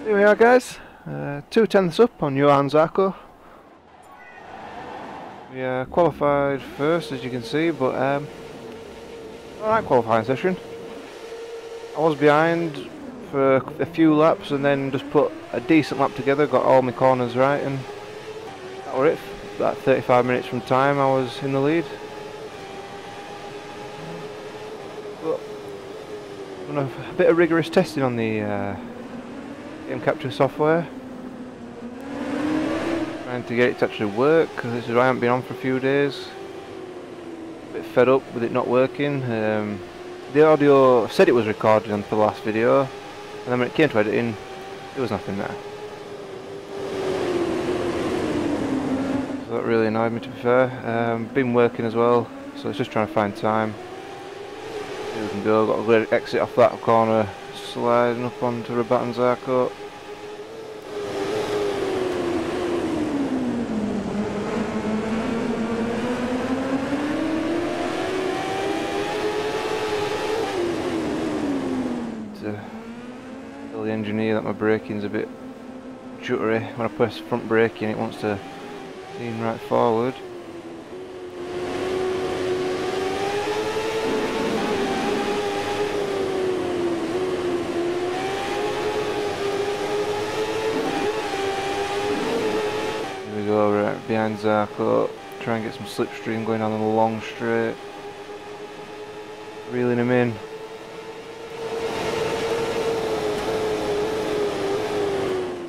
Here we are, guys. 2 tenths up on Johan Zarco. We qualified first, as you can see, but alright qualifying session. I was behind for a few laps and then just put a decent lap together, got all my corners right, and that were it. About 35 minutes from time I was in the lead. But a bit of rigorous testing on the game capture software, trying to get it to actually work, because this is why I haven't been on for a few days. A bit fed up with it not working. The audio said it was recorded on the last video, and then when it came to editing, there was nothing there. So that really annoyed me, to be fair. Been working as well, so it's just trying to find time. Here we can go, got a great exit off that corner, sliding up onto Rabat and Zarco. Tell the engineer that my braking's a bit jittery. When I press front braking, it wants to lean right forward. Here we go, right behind Zarco. Try and get some slipstream going on the long straight. Reeling him in.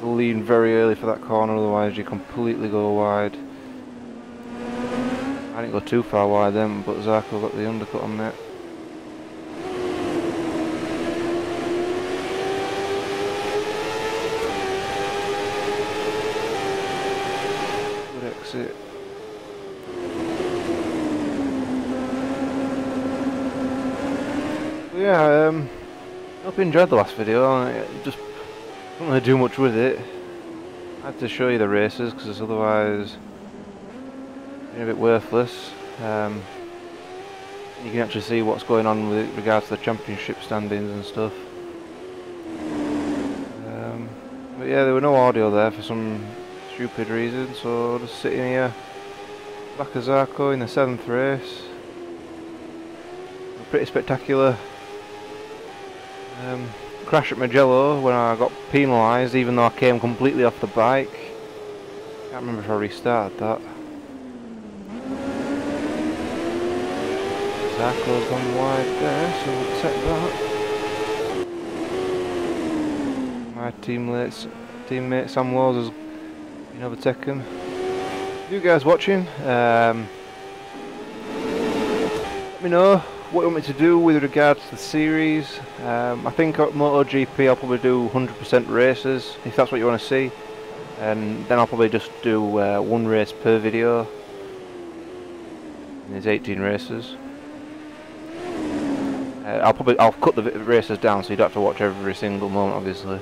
Lean very early for that corner, otherwise you completely go wide. I didn't go too far wide then, but Zarco got the undercut on that. Good exit. But yeah, I hope you enjoyed the last video. Just don't really do much with it. I had to show you the races because otherwise it's a bit worthless. You can actually see what's going on with regards to the championship standings and stuff. But yeah, there were no audio there for some stupid reason, so just sitting here back of Zarco in the 7th race. Pretty spectacular. Crash at Mugello when I got penalised, even though I came completely off the bike. Can't remember if I restarted that. Zarco's gone wide there, so we'll set that. My teammate Sam Wells has been overtaken. You guys watching, let me know what you want me to do with regards to the series. I think at MotoGP I'll probably do 100% races, if that's what you want to see. And then I'll probably just do one race per video. And there's 18 races. I'll cut the races down so you don't have to watch every single moment, obviously.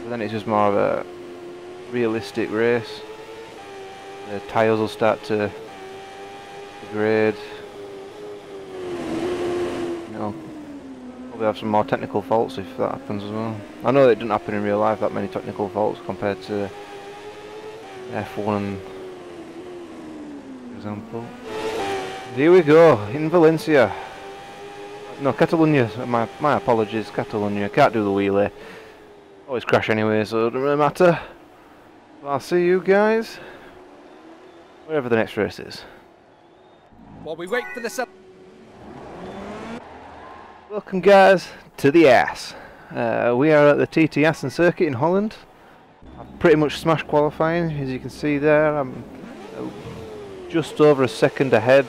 But then it's just more of a realistic race. The tyres will start to degrade. Probably have some more technical faults if that happens as well. I know it didn't happen in real life, that many technical faults compared to F1, for example. Here we go, in Valencia. No, Catalunya, my apologies, Catalunya. Can't do the wheelie. Always crash anyway, so it doesn't really matter. But I'll see you guys wherever the next race is. While we wait for the Welcome guys to the Ass. We are at the TT Assen circuit in Holland. I've pretty much smashed qualifying, as you can see there. I'm just over a second ahead,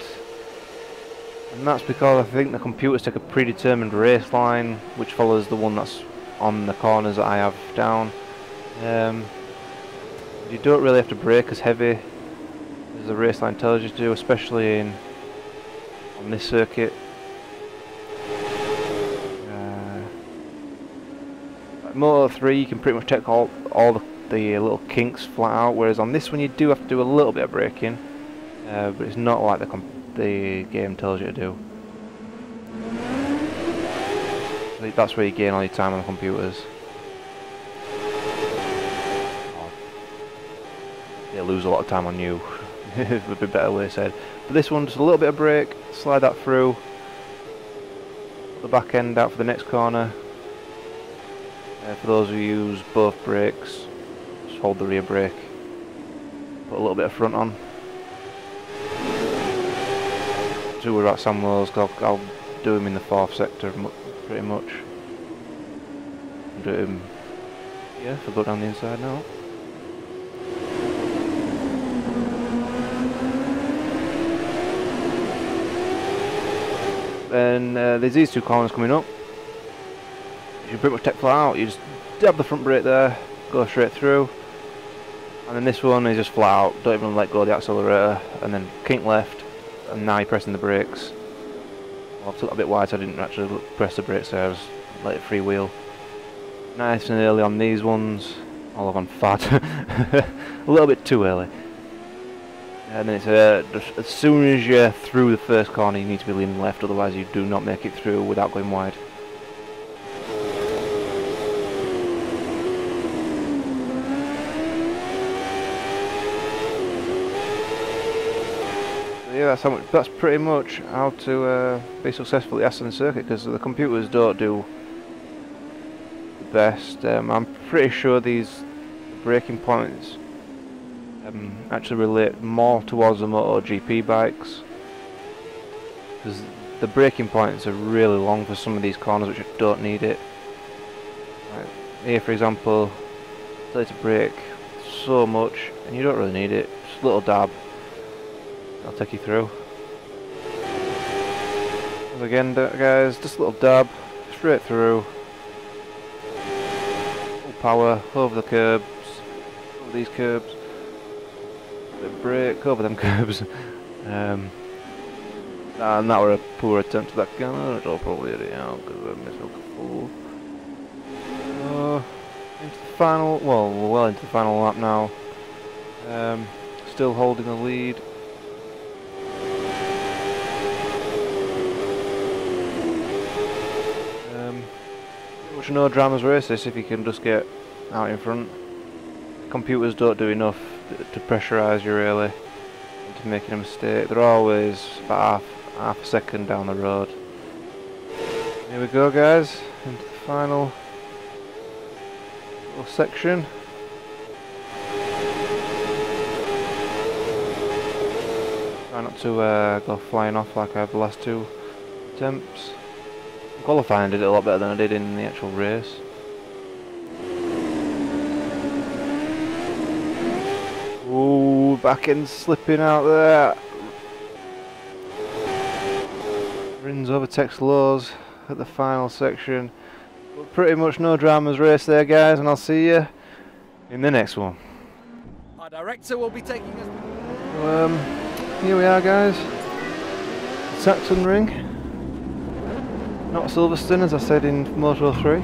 and that's because I think the computers take a predetermined race line which follows the one that's on the corners that I have down. You don't really have to brake as heavy as the race line tells you to do, especially on this circuit. Moto2 you can pretty much take all the little kinks flat out, whereas on this one you do have to do a little bit of braking, but it's not like the game tells you to do. That's where you gain all your time on the computers. They lose a lot of time on you. Would be a better way said. But this one, just a little bit of brake, slide that through. Put the back end out for the next corner. For those who use both brakes, just hold the rear brake. Put a little bit of front on. Don't worry about Samuel's, I'll do him in the 4th sector pretty much. Do him, yeah, if I go down the inside now. Then there's these 2 corners coming up. You pretty much take flat out, you just dab the front brake there, go straight through. And then this one is just flat out, don't even let go of the accelerator, and then kink left, and now you're pressing the brakes. Well, I've took that a bit wide so I didn't actually press the brakes there, I just let it freewheel. Nice and early on these ones, all I've gone fat, a little bit too early. And then it's just as soon as you're through the first corner you need to be leaning left, otherwise you do not make it through without going wide. So yeah, that's pretty much how to be successful at the Aston circuit, because the computers don't do the best. I'm pretty sure these braking points actually relate more towards the MotoGP bikes, because the braking points are really long for some of these corners which don't need it. Like here for example, tell you to brake so much and you don't really need it, just a little dab, I'll take you through. And again guys, just a little dab, straight through, full power, over the curbs, over these curbs. Brake over them curbs, and that were a poor attempt at that gun. I'll probably hit it out because I missed like a fool. Into the final, well, we're well into the final lap now. Still holding the lead. Pretty much no dramas race this if you can just get out in front. Computers don't do enough to pressurise you really into making a mistake. They're always about half a second down the road. Here we go guys, into the final little section. Try not to go flying off like I have the last 2 attempts. Qualifying did it a lot better than I did in the actual race. Ooh, back end slipping out there. Rins overtakes lows at the final section. But pretty much no dramas race there guys, and I'll see you in the next one. Our director will be taking us. Here we are guys. Saxon Ring. Not Silverstone as I said in Moto2.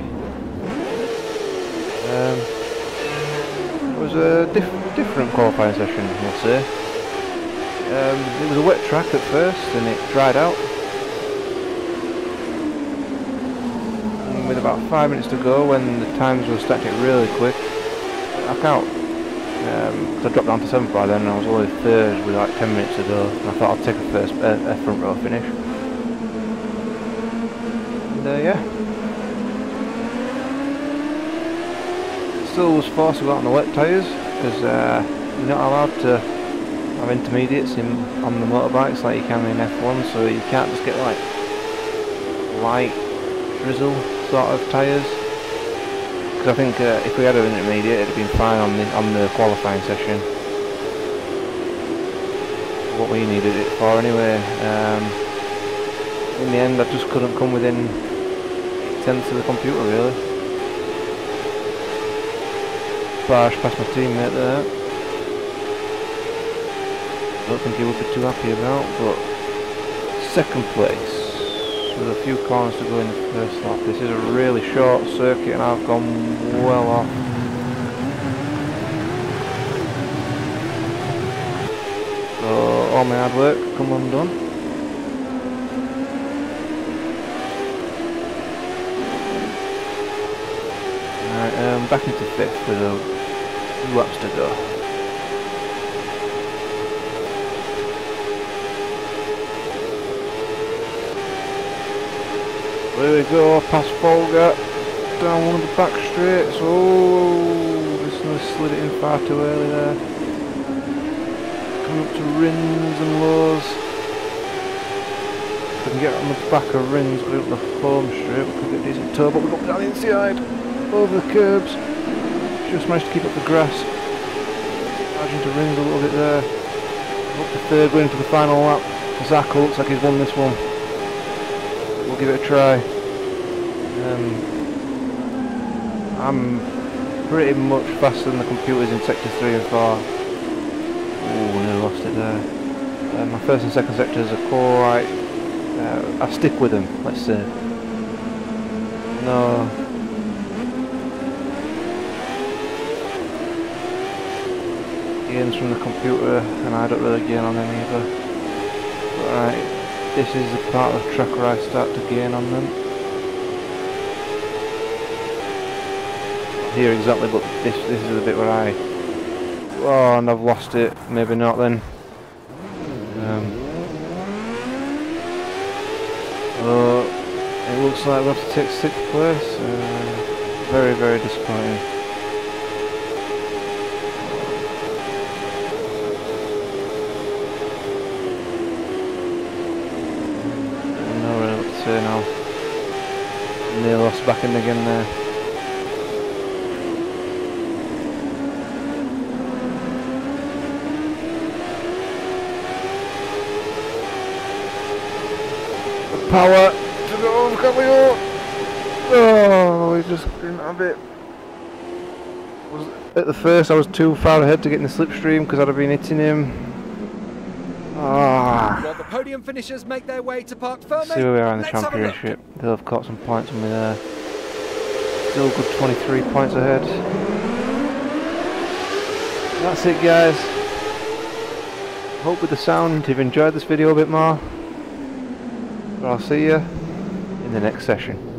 It was a different qualifying session, I'll say. It was a wet track at first and it dried out. And with about 5 minutes to go, when the times were starting really quick, I back out. I dropped down to 7th by then and I was only 3rd with like 10 minutes to go. And I thought I'd take a front row finish. And yeah. Still was forced to go out on the wet tyres because you're not allowed to have intermediates on the motorbikes like you can in F1, so you can't just get like light drizzle sort of tyres. Because I think if we had an intermediate it'd have been fine on the qualifying session. What we needed it for anyway. In the end I just couldn't come within 8/10 of the computer really. Barge past my teammate there. Don't think he would be too happy about, but 2nd place with a few corners to go in the first lap. This is a really short circuit and I've gone well off. So all my hard work come undone. back into 5th with a few laps to go. There we go, past Folger, down one of the back straights. Oh, this slid it in far too early there. Coming up to Rins and Lows. If we can get on the back of Rins, go up the home straight, we could get a decent toe, but we got down the inside, over the curbs. Just managed to keep up the grass. Margin to Rins a little bit there. Up to 3rd, going into the final lap. Zaka looks like he's won this one. We'll give it a try. I'm pretty much faster than the computers in sector 3 and 4. Ooh, nearly lost it there. My 1st and 2nd sectors are quite... I stick with them, let's say. No. Gains from the computer, and I don't really gain on them either. But right, this is the part of the track where I start to gain on them. Not here exactly, but this is the bit where I... Oh, and I've lost it. Maybe not then. So it looks like we have to take 6th place. Very, very disappointing. I don't know really what to say now. Nearly lost back in again there. Power to go over Calio. Oh, he just didn't have it. At the first I was too far ahead to get in the slipstream because I'd have been hitting him. Well, the podium finishers make their way to Parc Ferme. See where we are in the championship. They'll have caught some points on me there. Still good 23 points ahead. That's it, guys. Hope with the sound you've enjoyed this video a bit more. But I'll see you in the next session.